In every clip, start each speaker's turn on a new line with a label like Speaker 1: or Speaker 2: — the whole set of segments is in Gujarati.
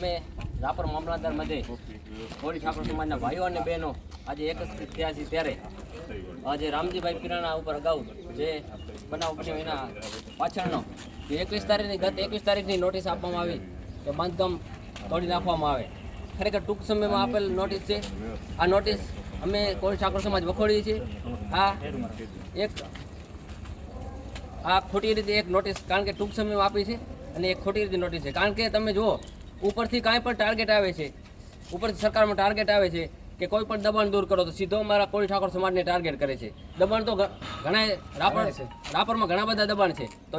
Speaker 1: અમે રાપર મામલતદાર મધ્યે કોળી ઠાકોર સમાજના ભાઈઓ અને બહેનો આજે એકત્રિત થયા છે ત્યારે આજે રામજીભાઈ પીરાણા ઉપર અગાઉ જે બનાવ બન્યો એના પાછળનો જે 21 તારીખની નોટિસ આપવામાં આવી કે બાંધકામ તોડી નાખવામાં આવે. ખરેખર ટૂંક સમયમાં આપેલ નોટિસ છે. આ નોટિસ અમે કોળી ઠાકોર સમાજ વખોડીએ છીએ. આ ખોટી રીતે એક નોટિસ, કારણ કે ટૂંક સમયમાં આપી છે અને એક ખોટી રીતે નોટિસ છે. કારણ કે તમે જુઓ, ઉપરથી કાંઈ પણ ટાર્ગેટ આવે છે, ઉપરથી સરકારમાં ટાર્ગેટ આવે છે કે કોઈ પણ દબાણ દૂર કરો તો સીધો અમારા કોળી ઠાકોર સમાજને ટાર્ગેટ કરે છે. દબાણ તો ઘણા રાપરમાં ઘણા બધા દબાણ છે, તો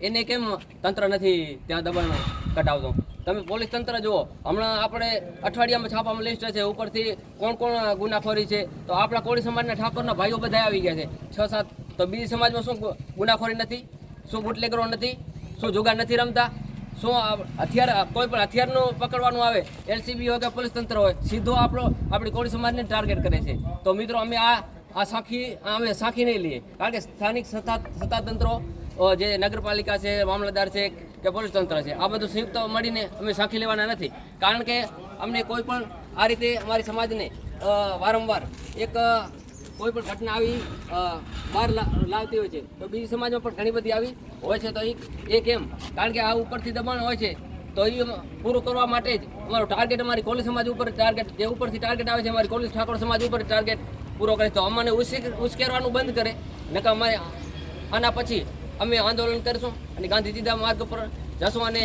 Speaker 1: એને કેમ તંત્ર નથી ત્યાં દબાણ કઢાવતો? તમે પોલીસ તંત્ર જુઓ, હમણાં આપણે અઠવાડિયામાં છાપામાં લિસ્ટ છે, ઉપરથી કોણ કોણ ગુનાખોરી છે, તો આપણા કોળી સમાજના ઠાકોરના ભાઈઓ બધા આવી ગયા છે 6-7. તો બીજી સમાજમાં શું ગુનાખોરી નથી? શું બુટલેગરો નથી? શું જુગાર નથી રમતા? શું હથિયાર, કોઈ પણ હથિયારનું પકડવાનું આવે, એલસીબી હોય કે પોલીસ તંત્ર હોય, સીધો આપણી કોળી સમાજને ટાર્ગેટ કરે છે. તો મિત્રો અમે અમે સાખી નહીં લઈએ, કારણ કે સ્થાનિક સત્તાતંત્રો જે નગરપાલિકા છે, મામલતદાર છે કે પોલીસ તંત્ર છે, આ બધું સંયુક્ત મળીને અમે સાખી લેવાના નથી. કારણ કે અમને કોઈ પણ આ રીતે અમારી સમાજને વારંવાર કોઈ પણ ઘટના આવી બહાર લાવતી હોય છે, તો બીજી સમાજમાં પણ ઘણી બધી આવી હોય છે. તો એ કેમ? કારણ કે આ ઉપરથી દબાણ હોય છે, તો એ પૂરું કરવા માટે જ અમારો ટાર્ગેટ, અમારી કોળી સમાજ ઉપર ટાર્ગેટ, જે ઉપરથી ટાર્ગેટ આવે છે અમારી કોળી ઠાકોર સમાજ ઉપર ટાર્ગેટ પૂરો કરે. તો અમને ઉશ્કેરવાનું બંધ કરે, નકર અમારે આના પછી અમે આંદોલન કરીશું અને ગાંધીજીના માર્ગ પર જશું અને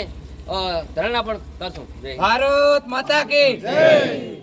Speaker 1: ધરણા પણ કરશું.
Speaker 2: ભારત માતા કી જય.